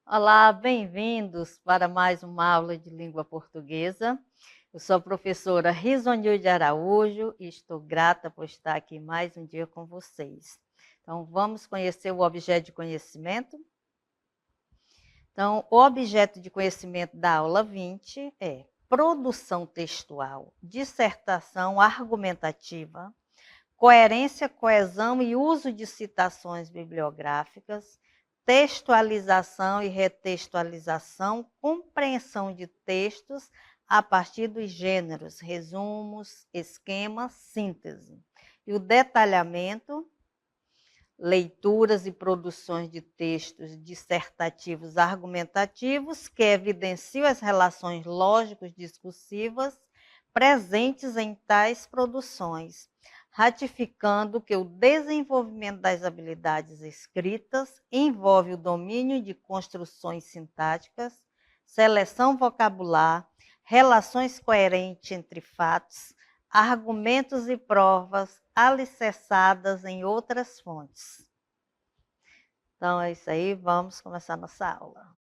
Olá, bem-vindos para mais uma aula de língua portuguesa. Eu sou a professora Risonilde Araújo e estou grata por estar aqui mais um dia com vocês. Então, vamos conhecer o objeto de conhecimento? Então, o objeto de conhecimento da aula 20 é produção textual, dissertação argumentativa, coerência, coesão e uso de citações bibliográficas, textualização e retextualização, compreensão de textos a partir dos gêneros, resumos, esquemas, síntese. E o detalhamento, leituras e produções de textos dissertativos argumentativos que evidenciam as relações lógicos-discursivas presentes em tais produções, ratificando que o desenvolvimento das habilidades escritas envolve o domínio de construções sintáticas, seleção vocabular, relações coerentes entre fatos, argumentos e provas alicerçadas em outras fontes. Então, é isso aí, vamos começar nossa aula.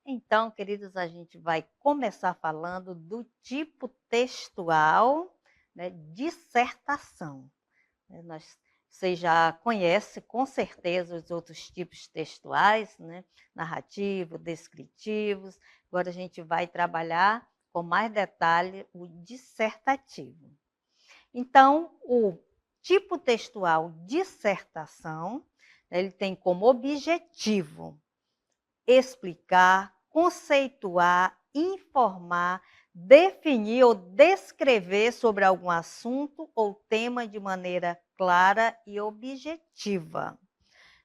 Então, queridos, a gente vai começar falando do tipo textual, né, dissertação. Vocês já conhecem, com certeza, os outros tipos textuais, né? Narrativo, descritivos. Agora a gente vai trabalhar com mais detalhe o dissertativo. Então, o tipo textual dissertação, ele tem como objetivo explicar, conceituar, informar, definir ou descrever sobre algum assunto ou tema de maneira clara e objetiva.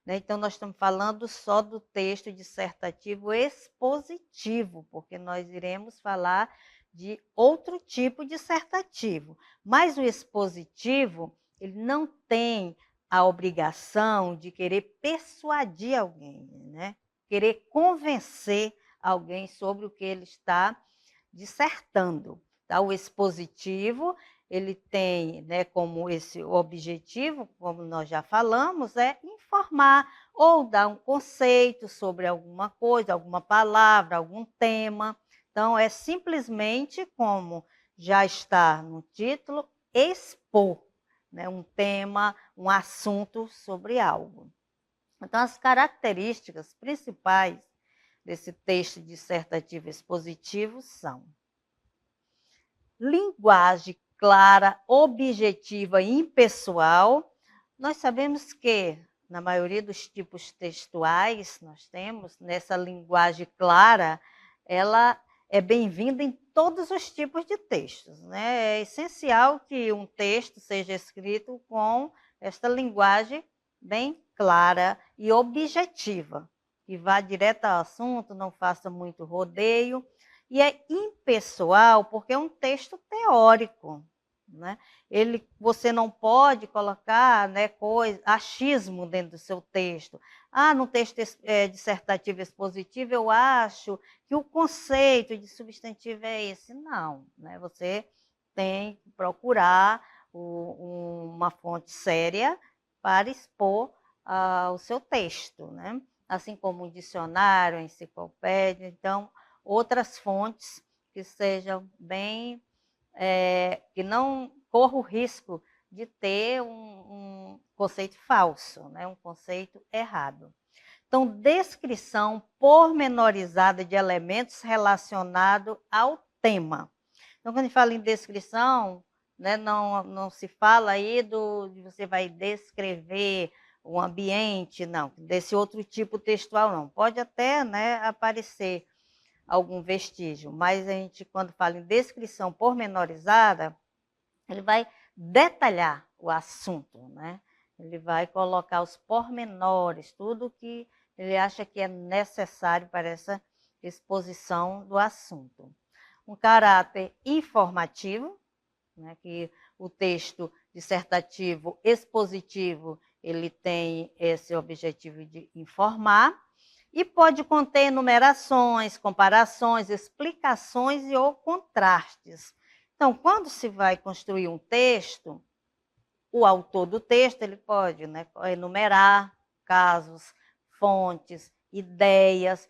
Então, nós estamos falando só do texto dissertativo expositivo, porque nós iremos falar de outro tipo dissertativo. Mas o expositivo, ele não tem a obrigação de querer persuadir alguém, né? Querer convencer alguém sobre o que ele está dissertando. Tá? O expositivo, ele tem, né, como esse objetivo, como nós já falamos, é informar ou dar um conceito sobre alguma coisa, alguma palavra, algum tema. Então, é simplesmente, como já está no título, expor, né, um tema, um assunto sobre algo. Então, as características principais desse texto dissertativo expositivo são linguagem clara, objetiva e impessoal. Nós sabemos que, na maioria dos tipos textuais, nós temos, nessa linguagem clara, ela é bem-vinda em todos os tipos de textos, né? É essencial que um texto seja escrito com esta linguagem bem clara e objetiva, que vá direto ao assunto, não faça muito rodeio. E é impessoal porque é um texto teórico, né? Você não pode colocar, né, achismo dentro do seu texto. No texto dissertativo expositivo eu acho que o conceito de substantivo é esse. Não, né? Você tem que procurar uma fonte séria para expor o seu texto, né? Assim como um dicionário, a enciclopédia. Então, outras fontes que sejam bem, que não corra o risco de ter um conceito falso, né? Um conceito errado. Então, descrição pormenorizada de elementos relacionados ao tema. Então, quando a gente fala em descrição, né, não se fala aí de você vai descrever o ambiente, não, desse outro tipo textual não. Pode até, né, aparecer algum vestígio, mas a gente, quando fala em descrição pormenorizada, ele vai detalhar o assunto, né? Ele vai colocar os pormenores, tudo que ele acha que é necessário para essa exposição do assunto. Um caráter informativo, né, que o texto dissertativo expositivo, ele tem esse objetivo de informar, e pode conter enumerações, comparações, explicações e ou contrastes. Então, quando se vai construir um texto, o autor do texto ele pode, né, enumerar casos, fontes, ideias,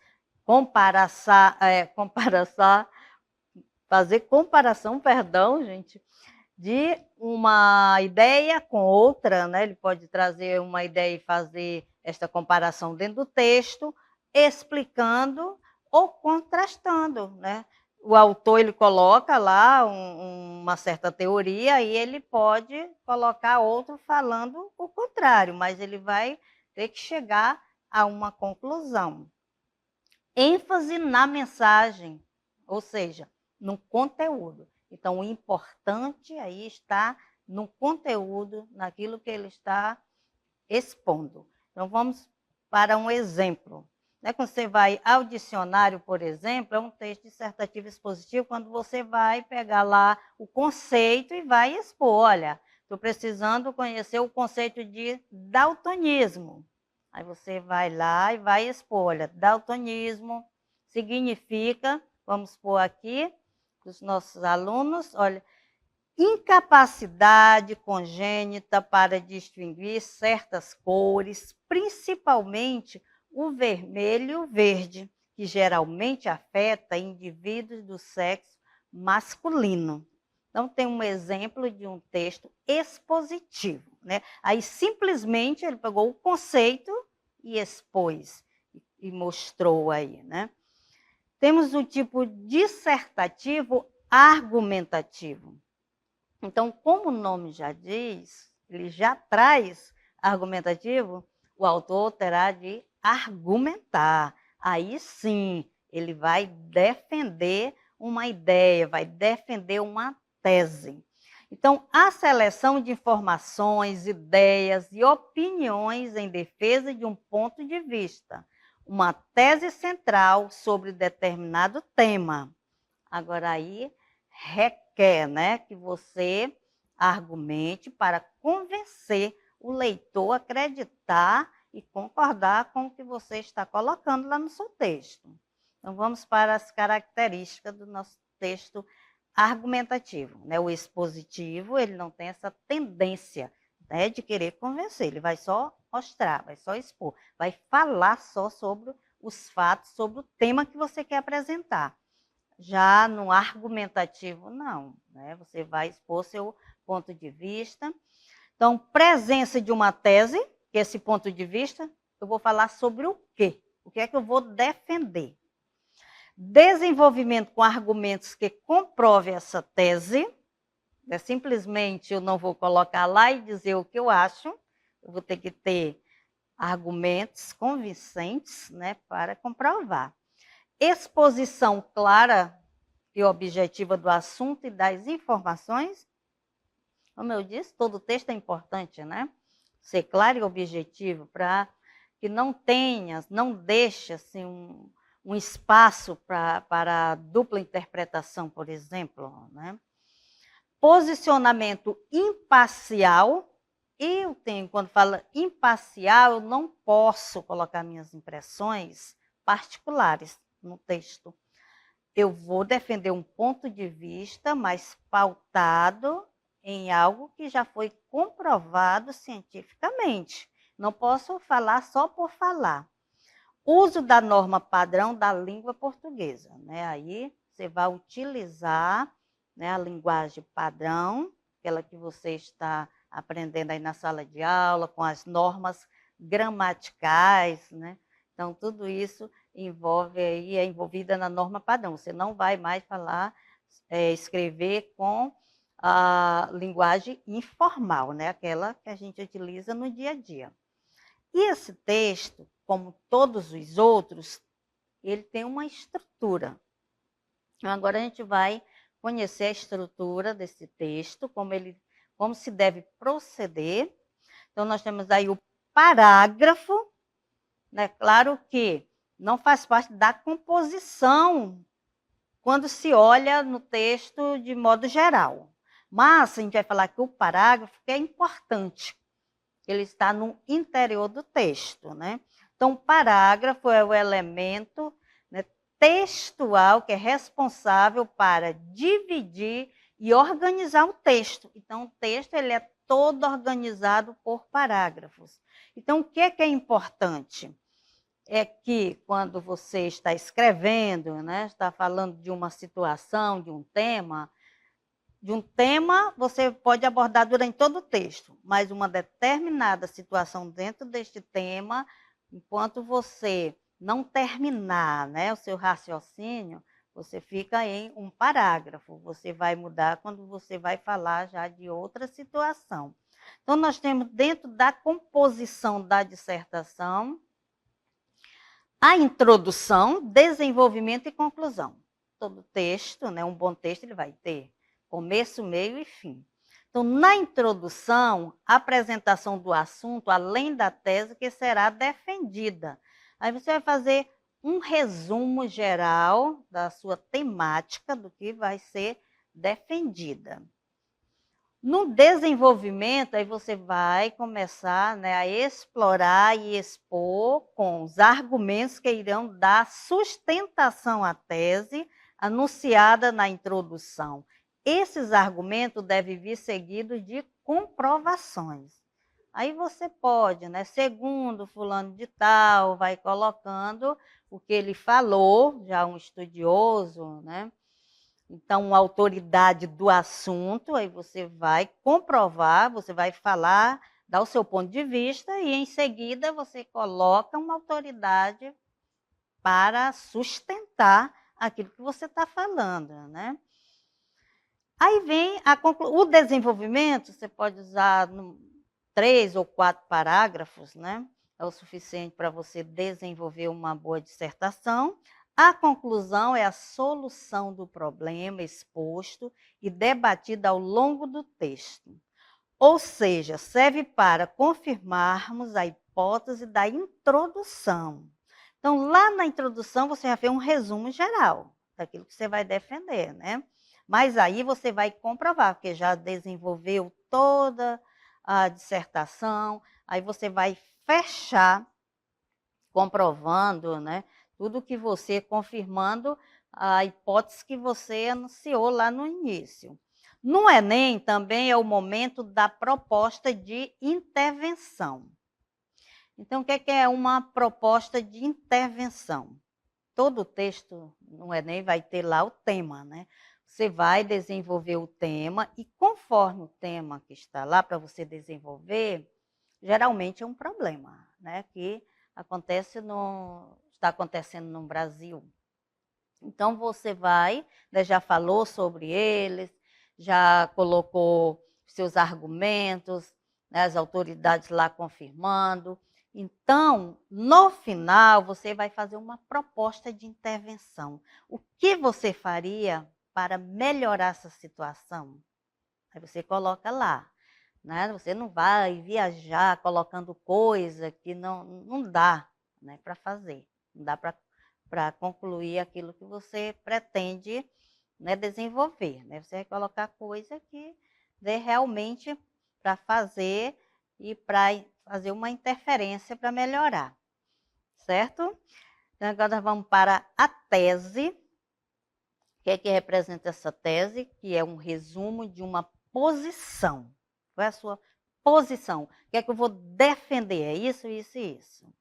fazer comparação, perdão, gente, de uma ideia com outra, né? Ele pode trazer uma ideia e fazer esta comparação dentro do texto, explicando ou contrastando, né? O autor ele coloca lá uma certa teoria e ele pode colocar outro falando o contrário, mas ele vai ter que chegar a uma conclusão. ênfase na mensagem, ou seja, no conteúdo. Então, o importante aí está no conteúdo, naquilo que ele está expondo. Então, vamos para um exemplo. Quando você vai ao dicionário, por exemplo, é um texto dissertativo expositivo, quando você vai pegar lá o conceito e vai expor. Olha, estou precisando conhecer o conceito de daltonismo. Aí você vai lá e vai expor. Olha, daltonismo significa, vamos pôr aqui, os nossos alunos, olha, incapacidade congênita para distinguir certas cores, principalmente o vermelho e o verde, que geralmente afeta indivíduos do sexo masculino. Então, tem um exemplo de um texto expositivo, né? Aí, simplesmente, ele pegou o conceito e expôs, e mostrou aí, né? Temos o tipo dissertativo argumentativo. Então, como o nome já diz, ele já traz argumentativo, o autor terá de argumentar. Aí sim, ele vai defender uma ideia, vai defender uma tese. Então, a seleção de informações, ideias e opiniões em defesa de um ponto de vista, uma tese central sobre determinado tema. Agora aí requer, né, que você argumente para convencer o leitor a acreditar e concordar com o que você está colocando lá no seu texto. Então, vamos para as características do nosso texto argumentativo, né? O expositivo, ele não tem essa tendência, né, de querer convencer, ele vai só mostrar, vai só expor, vai falar só sobre os fatos, sobre o tema que você quer apresentar. Já no argumentativo, não, né? Você vai expor seu ponto de vista. Então, presença de uma tese, que é esse ponto de vista, eu vou falar sobre o quê? O que é que eu vou defender? Desenvolvimento com argumentos que comprovem essa tese. Simplesmente eu não vou colocar lá e dizer o que eu acho, eu vou ter que ter argumentos convincentes, né, para comprovar. Exposição clara e objetiva do assunto e das informações. Como eu disse, todo texto é importante, né? Ser claro e objetivo para que não deixe assim, um espaço para dupla interpretação, por exemplo, né? Posicionamento imparcial. Eu tenho, quando fala imparcial, eu não posso colocar minhas impressões particulares no texto. Eu vou defender um ponto de vista, mas pautado em algo que já foi comprovado cientificamente. Não posso falar só por falar. Uso da norma padrão da língua portuguesa, né? Aí você vai utilizar, né, a linguagem padrão, aquela que você está aprendendo aí na sala de aula, com as normas gramaticais, né? Então, tudo isso é envolvida na norma padrão. Você não vai mais falar, escrever com a linguagem informal, né? Aquela que a gente utiliza no dia a dia. E esse texto, como todos os outros, ele tem uma estrutura. Agora a gente vai conhecer a estrutura desse texto, como se deve proceder. Então, nós temos aí o parágrafo, né? Claro que não faz parte da composição quando se olha no texto de modo geral. Mas a gente vai falar que o parágrafo é importante. Ele está no interior do texto, né? Então, o parágrafo é o elemento, né, textual que é responsável para dividir e organizar o texto. Então, o texto ele é todo organizado por parágrafos. Então, o que é importante? É que quando você está escrevendo, né, está falando de uma situação, de um tema, você pode abordar durante todo o texto, mas uma determinada situação dentro deste tema, enquanto você não terminar, né, o seu raciocínio, você fica em um parágrafo. Você vai mudar quando você vai falar já de outra situação. Então, nós temos dentro da composição da dissertação a introdução, desenvolvimento e conclusão. Todo texto, né, um bom texto, ele vai ter começo, meio e fim. Então, na introdução, a apresentação do assunto, além da tese que será defendida. Aí você vai fazer um resumo geral da sua temática, do que vai ser defendida. No desenvolvimento, aí você vai começar, né, a explorar e expor com os argumentos que irão dar sustentação à tese anunciada na introdução. Esses argumentos devem vir seguidos de comprovações. Aí você pode, né, segundo fulano de tal, vai colocando o que ele falou, já um estudioso, né? Então, uma autoridade do assunto, aí você vai comprovar, você vai falar, dar o seu ponto de vista e, em seguida, você coloca uma autoridade para sustentar aquilo que você está falando, né? Aí vem o desenvolvimento, você pode usar 3 ou 4 parágrafos, né? É o suficiente para você desenvolver uma boa dissertação. A conclusão é a solução do problema exposto e debatida ao longo do texto. Ou seja, serve para confirmarmos a hipótese da introdução. Então, lá na introdução, você já fez um resumo geral daquilo que você vai defender, né? Mas aí você vai comprovar, porque já desenvolveu toda a dissertação, aí você vai fechar comprovando, né? Tudo que você, confirmando a hipótese que você anunciou lá no início. No Enem, também é o momento da proposta de intervenção. Então, o que é uma proposta de intervenção? Todo texto no Enem vai ter lá o tema, né? Você vai desenvolver o tema e, conforme o tema que está lá para você desenvolver, geralmente é um problema, né? Que está acontecendo no Brasil. Então, você vai, né, já falou sobre eles, já colocou seus argumentos, né, as autoridades lá confirmando. Então, no final, você vai fazer uma proposta de intervenção. O que você faria para melhorar essa situação? Aí você coloca lá. Né? Você não vai viajar colocando coisa que não dá, né, para fazer. Não dá para concluir aquilo que você pretende, né, desenvolver. Né? Você vai colocar coisa que dê realmente para fazer e para fazer uma interferência para melhorar. Certo? Então, agora vamos para a tese. O que é que representa essa tese? Que é um resumo de uma posição. Qual é a sua posição? O que é que eu vou defender? É isso, isso e isso.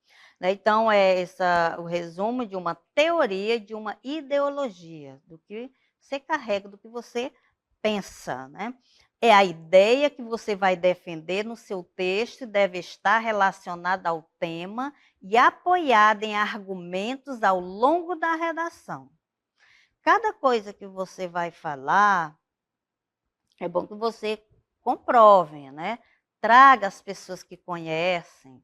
Então, é o resumo de uma teoria, de uma ideologia, do que você carrega, do que você pensa, né? É a ideia que você vai defender no seu texto, deve estar relacionada ao tema e apoiada em argumentos ao longo da redação. Cada coisa que você vai falar, é bom que você comprove, né? Traga as pessoas que conhecem,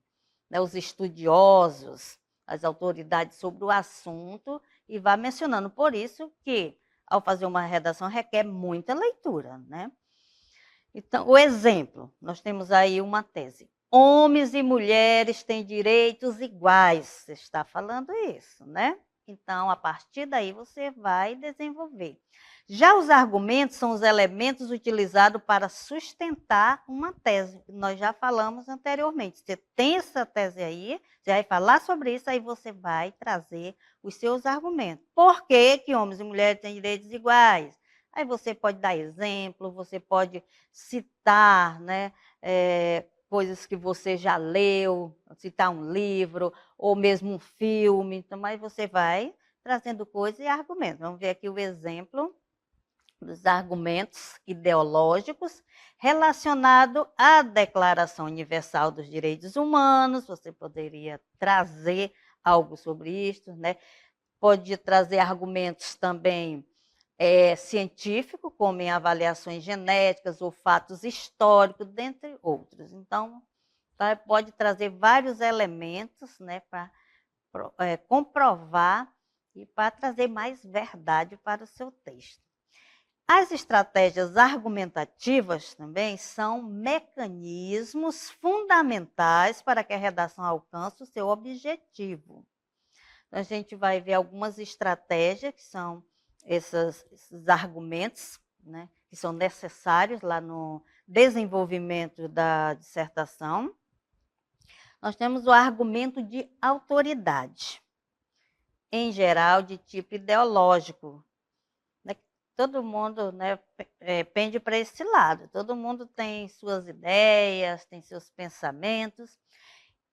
né, os estudiosos, as autoridades sobre o assunto e vá mencionando. Por isso que, ao fazer uma redação, requer muita leitura, né? Então, o exemplo, nós temos aí uma tese. Homens e mulheres têm direitos iguais. Você está falando isso, né? Então, a partir daí, você vai desenvolver. Já os argumentos são os elementos utilizados para sustentar uma tese. Nós já falamos anteriormente. Você tem essa tese aí, você vai falar sobre isso, aí você vai trazer os seus argumentos. Por que homens e mulheres têm direitos iguais? Aí você pode dar exemplo, você pode citar, né, coisas que você já leu, citar um livro, ou mesmo um filme. Então, aí você vai trazendo coisas e argumentos. Vamos ver aqui o exemplo dos argumentos ideológicos relacionado à Declaração Universal dos Direitos Humanos. Você poderia trazer algo sobre isso, né? Pode trazer argumentos também científicos, como em avaliações genéticas ou fatos históricos, dentre outros. Então, pode trazer vários elementos, né, para comprovar e para trazer mais verdade para o seu texto. As estratégias argumentativas também são mecanismos fundamentais para que a redação alcance o seu objetivo. Então, a gente vai ver algumas estratégias, que são esses argumentos, né, que são necessários lá no desenvolvimento da dissertação. Nós temos o argumento de autoridade, em geral de tipo ideológico. Todo mundo, né, pende para esse lado, todo mundo tem suas ideias, tem seus pensamentos.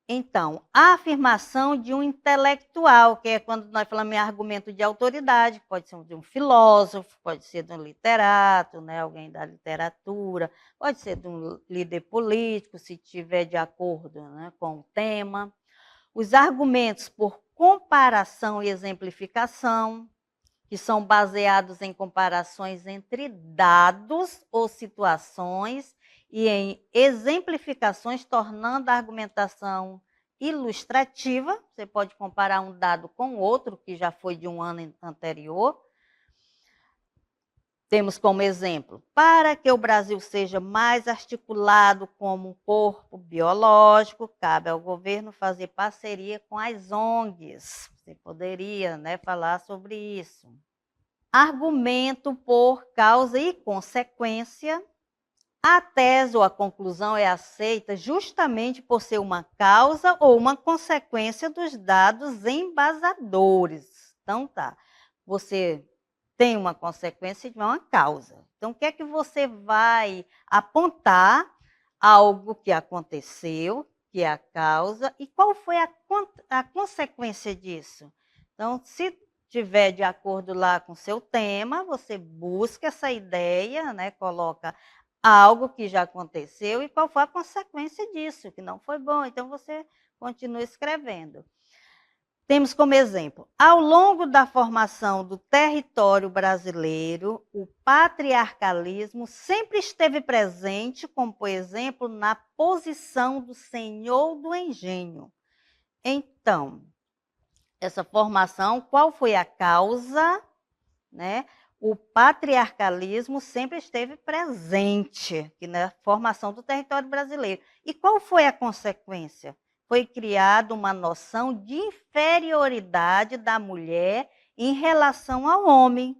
Então, a afirmação de um intelectual, que é quando nós falamos em argumento de autoridade, pode ser de um filósofo, pode ser de um literato, né, alguém da literatura, pode ser de um líder político, se estiver de acordo, né, com o tema. Os argumentos por comparação e exemplificação, que são baseados em comparações entre dados ou situações e em exemplificações, tornando a argumentação ilustrativa. Você pode comparar um dado com outro, que já foi de um ano anterior. Temos como exemplo, para que o Brasil seja mais articulado como um corpo biológico, cabe ao governo fazer parceria com as ONGs. Você poderia, né, falar sobre isso. Argumento por causa e consequência. A tese ou a conclusão é aceita justamente por ser uma causa ou uma consequência dos dados embasadores. Então, tá, você tem uma consequência e uma causa. Então, o que é que você vai apontar? Algo que aconteceu, que é a causa, e qual foi a consequência disso? Então, se estiver de acordo lá com o seu tema, você busca essa ideia, né, coloca algo que já aconteceu e qual foi a consequência disso, que não foi bom. Então, você continua escrevendo. Temos como exemplo, ao longo da formação do território brasileiro, o patriarcalismo sempre esteve presente, como, por exemplo, na posição do senhor do engenho. Então, essa formação, qual foi a causa, né? O patriarcalismo sempre esteve presente aqui na formação do território brasileiro. E qual foi a consequência? Foi criada uma noção de inferioridade da mulher em relação ao homem.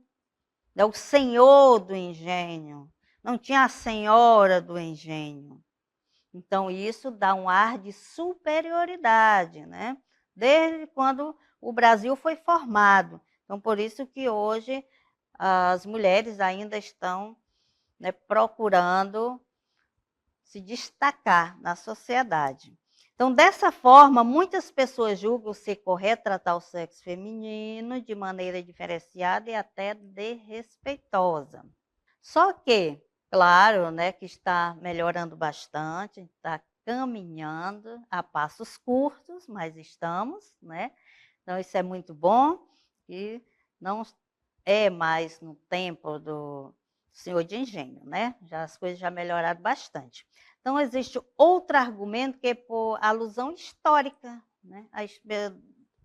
O senhor do engenho. Não tinha a senhora do engenho. Então, isso dá um ar de superioridade, né? Desde quando o Brasil foi formado. Então, por isso que hoje as mulheres ainda estão, né, procurando se destacar na sociedade. Então, dessa forma, muitas pessoas julgam ser correto tratar o sexo feminino de maneira diferenciada e até desrespeitosa. Só que, claro, né, que está melhorando bastante, está caminhando a passos curtos, mas estamos, né? Então, isso é muito bom e não é mais no tempo do senhor de engenho, né? As coisas já melhoraram bastante. Então, existe outro argumento que é por alusão histórica, né?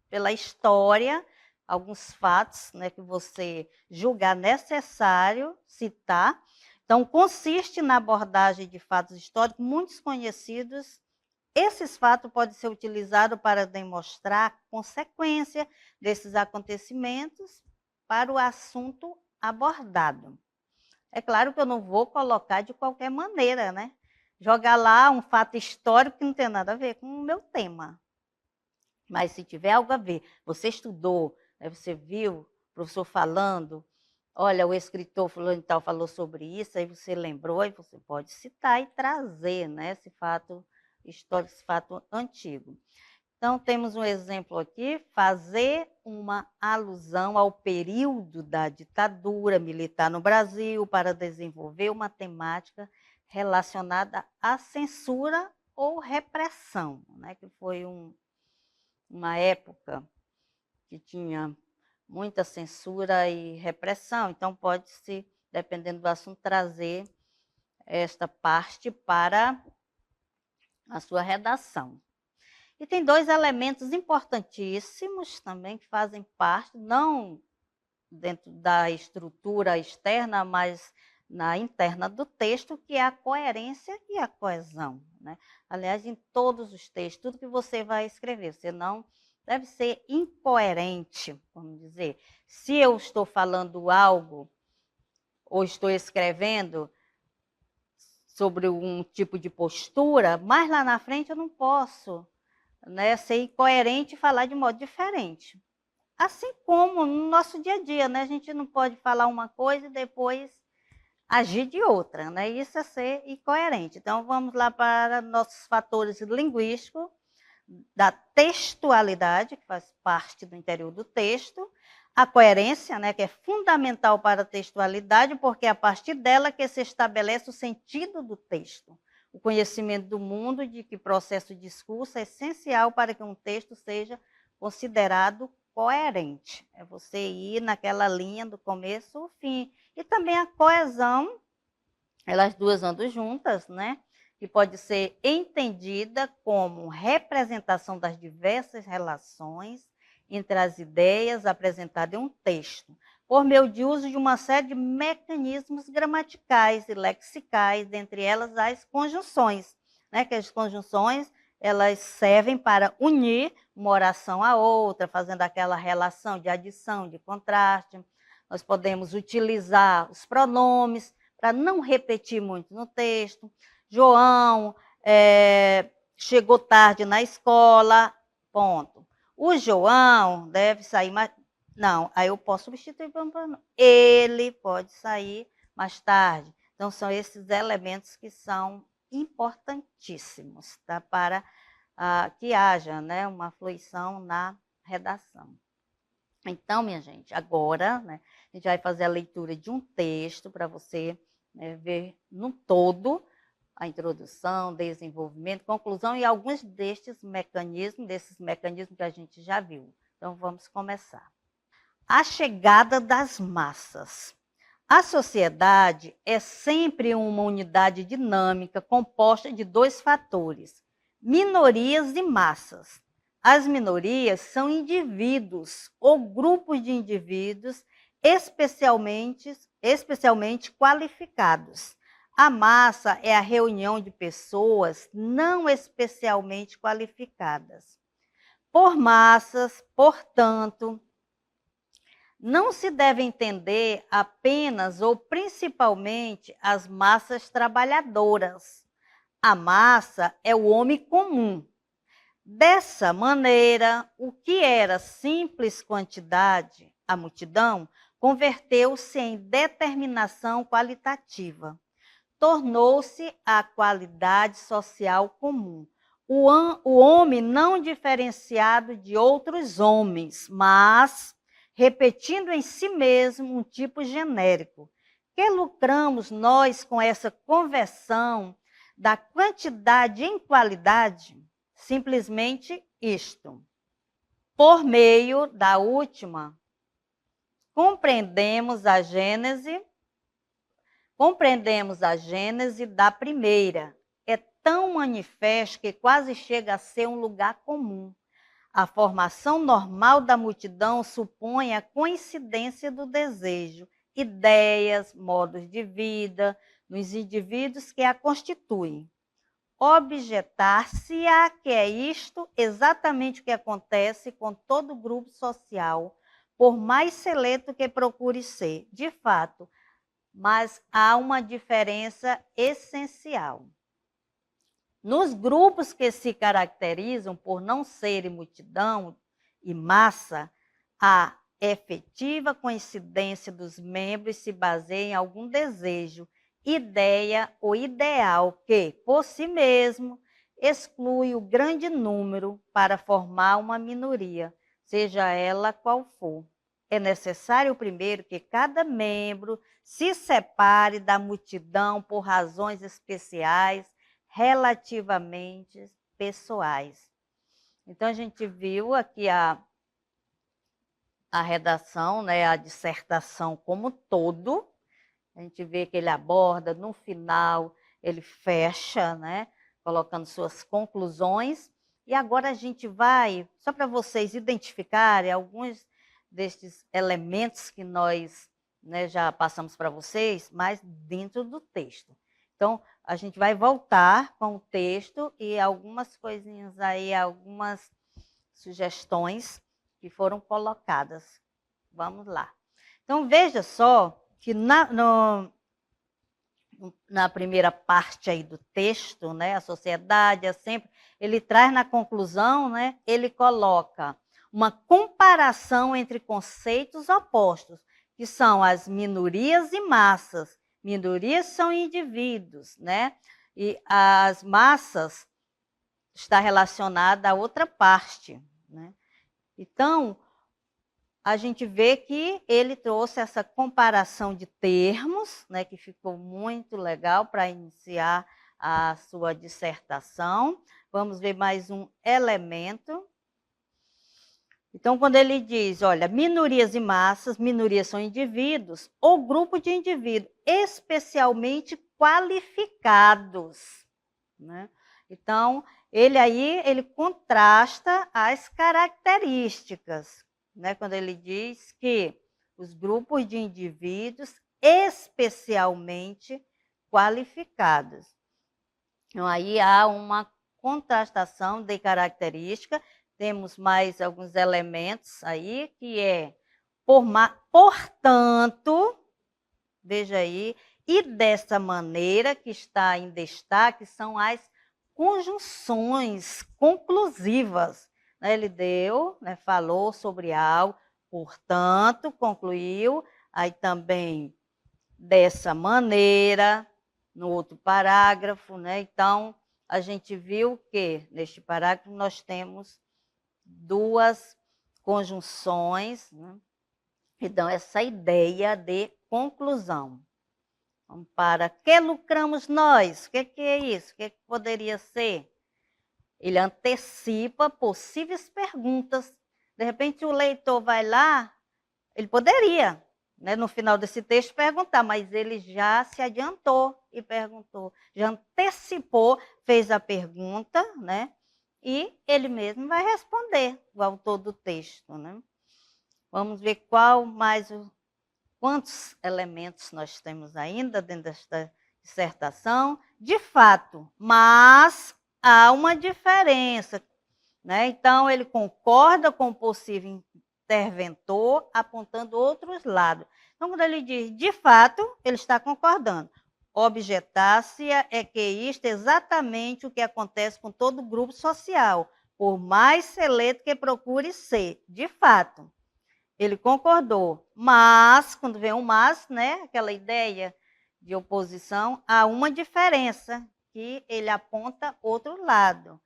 Pela história, alguns fatos, né, que você julgar necessário citar. Então, consiste na abordagem de fatos históricos muito conhecidos. Esses fatos podem ser utilizados para demonstrar a consequência desses acontecimentos para o assunto abordado. É claro que eu não vou colocar de qualquer maneira, né? Jogar lá um fato histórico que não tem nada a ver com o meu tema. Mas se tiver algo a ver, você estudou, né, você viu o professor falando, olha, o escritor fulano e tal falou sobre isso, aí você lembrou, aí você pode citar e trazer, né, esse fato histórico, esse fato antigo. Então, temos um exemplo aqui, fazer uma alusão ao período da ditadura militar no Brasil para desenvolver uma temática relacionada à censura ou repressão, né? Que foi uma época que tinha muita censura e repressão, então pode-se, dependendo do assunto, trazer esta parte para a sua redação. E tem dois elementos importantíssimos também que fazem parte, não dentro da estrutura externa, mas na interna do texto, que é a coerência e a coesão, né? Aliás, em todos os textos, tudo que você vai escrever, você não deve ser incoerente, vamos dizer. Se eu estou falando algo ou estou escrevendo sobre um tipo de postura, mas lá na frente eu não posso, né, ser incoerente e falar de modo diferente. Assim como no nosso dia a dia, né? A gente não pode falar uma coisa e depois agir de outra, né? Isso é ser incoerente. Então, vamos lá para nossos fatores linguísticos, da textualidade, que faz parte do interior do texto, a coerência, né, que é fundamental para a textualidade, porque é a partir dela que se estabelece o sentido do texto. O conhecimento do mundo, de que processo de discurso é essencial para que um texto seja considerado coerente. É você ir naquela linha do começo ao fim. E também a coesão, elas duas andam juntas, né? Que pode ser entendida como representação das diversas relações entre as ideias apresentadas em um texto, por meio de uso de uma série de mecanismos gramaticais e lexicais, dentre elas as conjunções, né? Que as conjunções, elas servem para unir uma oração à outra, fazendo aquela relação de adição, de contraste. Nós podemos utilizar os pronomes para não repetir muito no texto. João chegou tarde na escola, ponto. O João deve sair mais... Não, aí eu posso substituir por um ele pode sair mais tarde. Então, são esses elementos que são importantíssimos, tá? Para que haja, né, uma fluição na redação. Então, minha gente, agora, né, a gente vai fazer a leitura de um texto para você, né, ver no todo a introdução, desenvolvimento, conclusão e alguns desses mecanismos que a gente já viu. Então, vamos começar. A chegada das massas. A sociedade é sempre uma unidade dinâmica composta de dois fatores: minorias e massas. As minorias são indivíduos ou grupos de indivíduos especialmente qualificados. A massa é a reunião de pessoas não especialmente qualificadas. Por massas, portanto, não se deve entender apenas ou principalmente as massas trabalhadoras. A massa é o homem comum. Dessa maneira, o que era simples quantidade, a multidão, converteu-se em determinação qualitativa. Tornou-se a qualidade social comum. O homem não diferenciado de outros homens, mas repetindo em si mesmo um tipo genérico. Que lucramos nós com essa conversão da quantidade em qualidade? Simplesmente isto. Por meio da última, compreendemos a gênese da primeira. É tão manifesto que quase chega a ser um lugar comum. A formação normal da multidão supõe a coincidência do desejo, ideias, modos de vida, nos indivíduos que a constituem. Objetar-se-á que é isto exatamente o que acontece com todo grupo social, por mais seleto que procure ser, de fato, mas há uma diferença essencial. Nos grupos que se caracterizam por não serem multidão e massa, há efetiva coincidência dos membros se baseia em algum desejo, ideia ou ideal que, por si mesmo, exclui o grande número para formar uma minoria, seja ela qual for. É necessário, primeiro, que cada membro se separe da multidão por razões especiais, relativamente pessoais. Então, a gente viu aqui a redação, né, a dissertação como todo. A gente vê que ele aborda, no final, ele fecha, né, colocando suas conclusões. E agora a gente vai, só para vocês identificarem alguns destes elementos que nós, né, já passamos para vocês, mas dentro do texto. Então, a gente vai voltar com o texto e algumas coisinhas aí, algumas sugestões que foram colocadas. Vamos lá. Então, veja só que na primeira parte aí do texto, né, a sociedade é sempre, ele traz na conclusão, né, ele coloca uma comparação entre conceitos opostos, que são as minorias e massas. Minorias são indivíduos, né? E as massas está relacionada a outra parte, né? Então, a gente vê que ele trouxe essa comparação de termos, né, que ficou muito legal para iniciar a sua dissertação. Vamos ver mais um elemento. Então, quando ele diz, olha, minorias e massas, minorias são indivíduos ou grupo de indivíduos especialmente qualificados, né? Então, ele contrasta as características, né? Quando ele diz que os grupos de indivíduos especialmente qualificados. Então, aí há uma contrastação de característica. Temos mais alguns elementos aí, que é, portanto, veja aí, e dessa maneira que está em destaque são as conjunções conclusivas. Ele deu, né, falou sobre algo, portanto, concluiu, aí também dessa maneira, no outro parágrafo, né? Então, a gente viu que neste parágrafo nós temos duas conjunções, né, que dão essa ideia de conclusão. Vamos para que lucramos nós? O que é isso? O que poderia ser? Ele antecipa possíveis perguntas. De repente, o leitor vai lá, ele poderia, né, no final desse texto, perguntar, mas ele já se adiantou e perguntou, já antecipou, fez a pergunta, né? E ele mesmo vai responder, o autor do texto, né? Vamos ver quantos elementos nós temos ainda dentro desta dissertação. De fato, mas há uma diferença, né? Então, ele concorda com o possível interventor, apontando outros lados. Então, quando ele diz, de fato, ele está concordando. Objetar-se é que isto é exatamente o que acontece com todo grupo social, por mais seleto que procure ser. De fato, ele concordou. Mas, quando vem um mas, né, aquela ideia de oposição, há uma diferença, que ele aponta outro lado.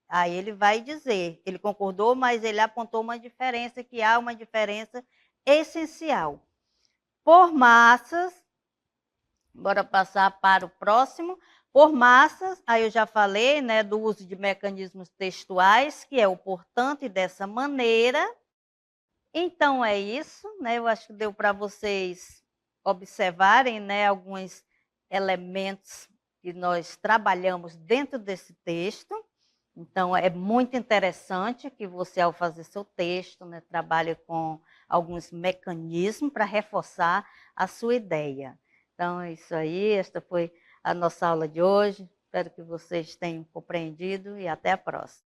Aí ele vai dizer, ele concordou, mas ele apontou uma diferença, que há uma diferença essencial. Por massas, bora passar para o próximo. Por massas, aí eu já falei, né, do uso de mecanismos textuais, que é o portanto e dessa maneira. Então, é isso, né? Eu acho que deu para vocês observarem, né, alguns elementos que nós trabalhamos dentro desse texto. Então, é muito interessante que você, ao fazer seu texto, né, trabalhe com alguns mecanismos para reforçar a sua ideia. Então, é isso aí. Esta foi a nossa aula de hoje. Espero que vocês tenham compreendido e até a próxima.